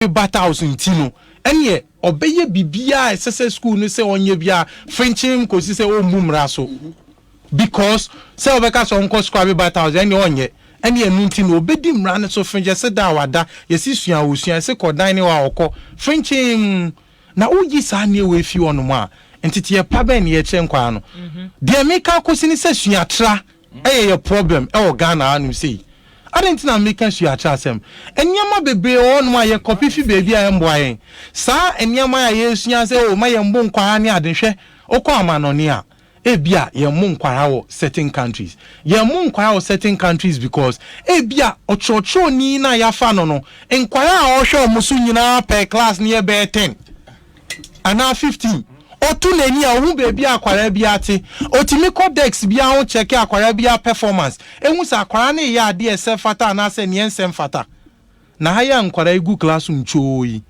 bata house ntino enye obeye bibia ss school no say onye bia frenchim ko si say o mumra so because say obeka so nko school bata house enye onye enye enu ntino obedi mra ne so french say da wada yesi sua osua say kodan ne wa okọ frenchim na uyi sa ne we fi onu mu a entiti ye pa ben ye che nkwa no de meka ko sini say sua tra ye problem e o Ghana anu say I didn't know making sure asem. Enyama bebre on my copy fi baby I am boy. Sa enyama yes say o my mbon kwa ni adenhwe okọ amanonia. Ebia ye mun kwa certain countries. Ye mun kwa certain countries because ebia ochocho ni na ya fa no enkwara a ohwe omusu nyina per class near be 10 and now 15. Otu neni a hu baby akwara bia te otimi codex bia ho check akwara bia performance ehun sa akwara na ya ade ese fata na se ne ensem fata na haya nkwara igu class nchoyi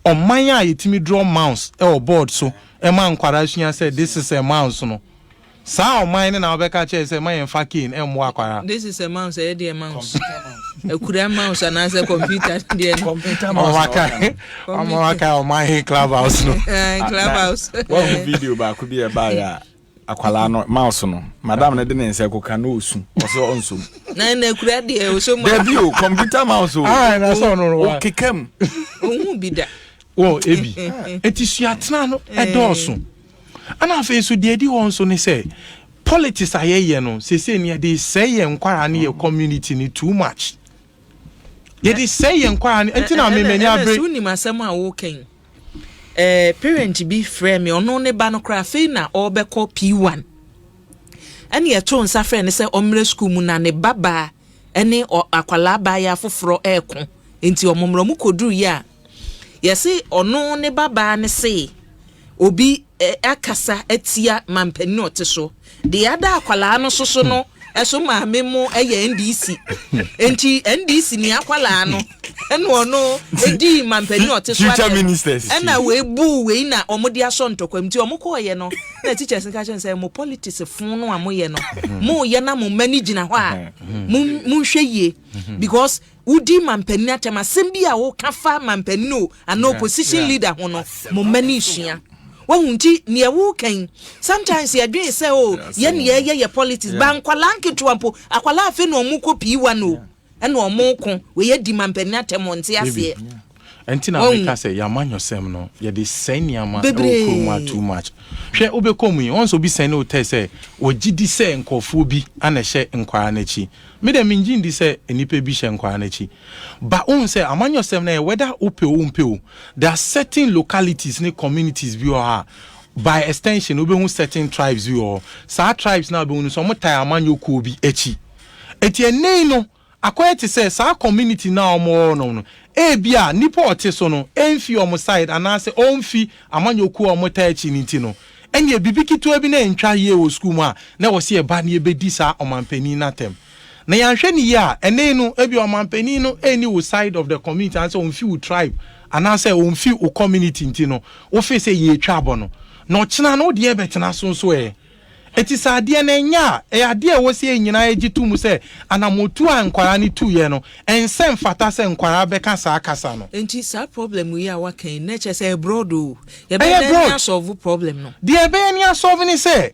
oman a yetimi draw mouse e board so e ma nkwara sua say this is a mouse no sa oman na obeka che say man fa kin e mo akwara this is a mouse e dey mouse a kura mouse and as a computer dey computer mouse amaka oman clubhouse no clubhouse one video ba ko bi e ba ya akwala no mouse no madam na de ne nse ko kan osu oso onso na kura dey oso mo dey bio computer mouse o na so no o kekam ohun bi da o ebi etisua tena no edoso ana fe so de di won so ne say politics ayeye no sese ne dey say enkwara ne community ni too much ye dey say enkwara ne entina me many abre so ni masem a wo ken parent bi frame me ono ne ba no kra fe na obekọ P1 ene ye to nsa frame ne say omre school mu na ne baba ene akwala ba ya foforo ekon enti omomro mu koduru ya yesi ono ne baba ne say obi akasa atia mampani ote so de ada akwala no soso no eso maame mu eye NDC enti NDC ni akwala no eno ono edi mampani ote so future ministers ena we bu we na omodi aso ntokwa mti omukọ ye no na teachers nka chen say mo politics fun no amoye no mo ye na mo manage na hɔ a mo hwɛ ye because udi mampani atema sembi a wo kafa mampani no an opposition leader ho no mo manage ya wonti ne ewu kan sometimes ye dwen say oh ye ne ye politics ban kwala nketo ampo akwala afi no omukọ P1 no ena omukọ we ye di mampani atema nti ase entina make say ya man yosem no ye dey send yama o too much hwe obekomu yi onso bi send o tell say ogidi say nkofo bi ana hye nkwara na chi me dem ngin di say enipa bi hye nkwara na chi ba on say aman yosem na whether ope o mpe o there are certain localities ne communities bi o by extension obehu certain tribes bi o sa tribes na obehu so mo tai aman yoku bi echi eti enei no akwete say sa community na omo no ebia nipa ote so no enfi omo side anase onfi amanyoku omo taachi nti no enye bibikitu abi na entwa ye o school mu a na wo se e ba na ebedi sa omampani natem na yanhwe ni ya ene no ebi omampani no eni wo side of the community anse onfi wo tribe anase onfi wo community nti no wo fe se ye twa abo no no china no de e betena so eti saade na nya ade wo se nyina egitu mu se anamotu ankwara ni tu ye no ensem fata se nkwara beka sa akasa no enti sa problem wi a wakan na che se abroad o ye be na solve problem no de be na solve ni se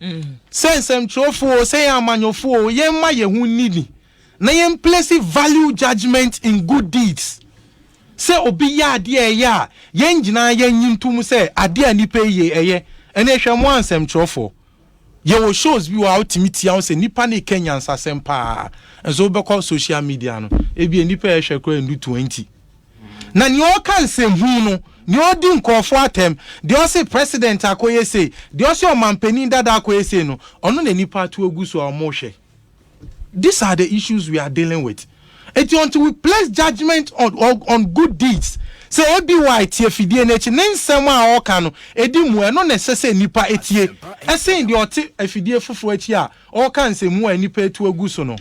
sensem trofo se amanyofo ye ma ye hu nidi na ye place value judgment in good deeds se obi ya ade ya ye ngina ye nyintu mu se ade anipa ye eye ene hwemo ansem trofo ye shows bi wa ultimate ya say nipa na Kenya nsasempa enzo beko social media no ebi nipa e hwekora ndu 20 na ni o kan sem hu no ni o di nkofo atem de o say president akoye say de o say omampani dada akoye say no ono na nipa to aguso o mo hwe. These are the issues we are dealing with. Until we place judgment on good deeds. Say ebi wa etie fidie na echi nsem a oka no edi mu e no necessary nipa etie ese ndi ote afidie fufu echi a oka nsemu a nipa etu aguso no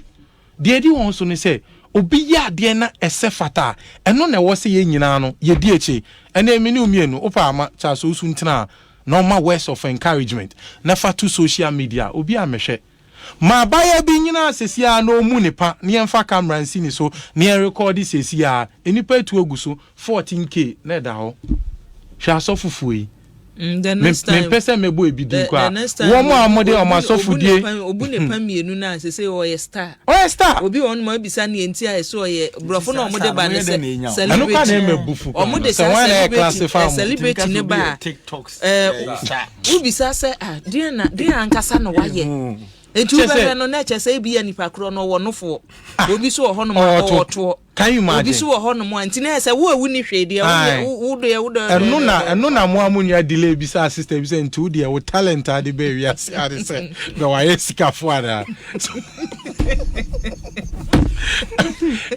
de edi won so ne say obi ya de na esefata eno na wo se ye nyina no ye di echi ena emini umienu opa ama cha so su ntina normal words of encouragement na fa to social media obi amehwe ma baya bi nyina sesia no mu nipa ne yemfa camera nsini so ne record sesia enipa tu oguso 14k na da ho hwa asofufu yi the next time me pese me bo ebidin kwa wo mo amode o masofudie obu ne pamienu na sese o ye star obi won ma bisa ne enti a so ye brofo na omode ba ne se anu kwa na me bufu omode se celebrate ne ba ubisa se dia ankasa no waye etu be no na che se bia nipa kro no wo nofo obi so ho no ma oto can you imagine obi so ho no mo anti na se wo awu ni hwede wo eno na mo amunya delay bisa sister bisa ntu de wo talent ade be wi ase ade se be wa yesika fo ada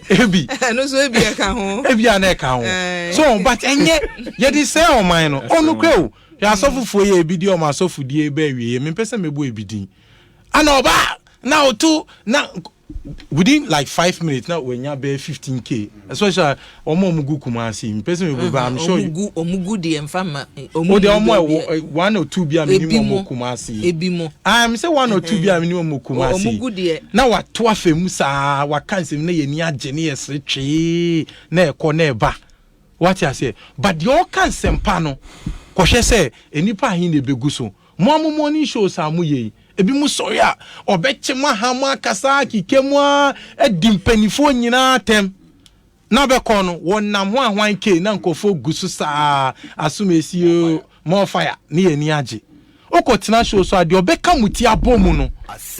ebi no so ebi aka ho ebi ana eka ho so but enye ye di say o man no onu kwe o ya asofufo ye ebi di o ma asofudie be wi me pese mebo ebidin ana oba na otu na within like 5 minutes now when you be 15k especially omugu kumasi person we go I'm sure omugu de emfama omugu 1 or 2 bia minimum kumasi ebimo I'm say 1 or 2 bia minimum kumasi omugu de na wato afemu sa wakansem na ye ni age ne yesre twe na ekọ na eba what you say but the all kansem pa no kohwe se enipa ahin na beguso mo morning show sa mu ye ebi mu soya obeche mahama kasa kikemu a edimpanifo nyina tem na be kono wonnam ho ahwan ke na nkofo gusu sa asumesio mo fire ne ani age okotena show so ade obeka muti abomu no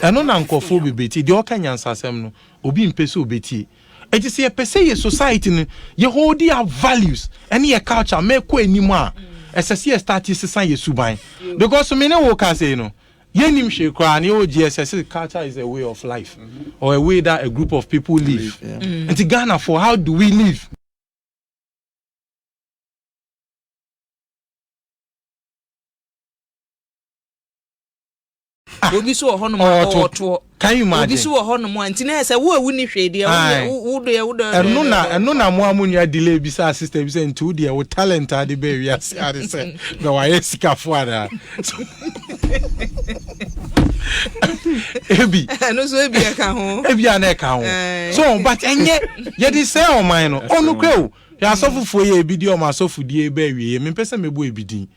eno na nkofo bebeti de okanya nsasem no obi mpese obeti eti se pese ye society no ye hold their values and your culture make ko enimu a esese start sisan ye suban because me ne wo ka say no yenim shekra ni o GSS culture is a way of life or a way that a group of people live. And to Ghana for how do we live? Obi so ho no ma oto can you imagine? Obi so ho no mo anti na se wo awu ni hwede wo eno na mo amunya delay bisa sister bisa ntu de wo talent ade be wi ase ade se be wa yesika fo ada ebi no so ebi aka ho ebi ana eka ho so but enye ye di say o man no onu kwe o ya asofufo ye ebi di o ma asofudie be wi me pese mebo ebidin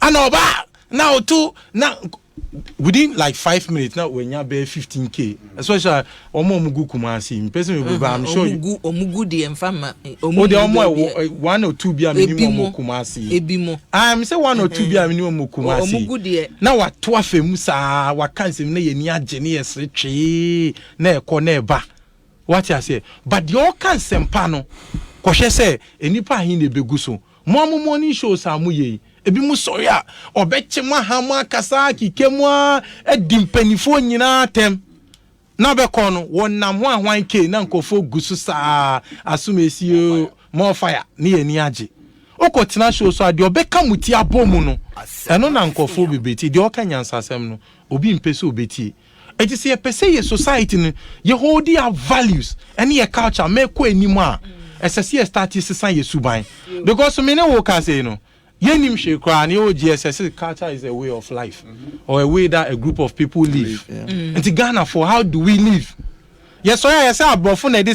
ana oba na otu na within like 5 minutes now when you be 15k especially omugu kumasi person we go I'm sure omugu de emfama omugu 1 or 2 bia minimum kumasi ebimo I'm say 1 or 2 bia minimum kumasi omugu de na wato afemu sa wakansem na ye ni age ne yesre twe na ekọ na eba what you say but the all kansem pa no kohwe se enipa ahin na beguso mo morning show sa mu ye ebi mu soya obeche mahama kasa kikemu a edimpanifo nyina tem na be kono wonnam ho ahwan ke na nkofo gusu sa asumesio mo fire ne ani age okotena show so ade obeka muti abomu no eno na nkofo bebeti de okanya nsasem no obi mpese obeti eti se pese ye society no ye hold their values and your culture make ko enimu a esese start sisan ye suban because me ne wo ka say no yenim shekra ni o GSS culture is a way of life or a way that a group of people live. And to Ghana for how do we live? Yes, so I say abrofo na dey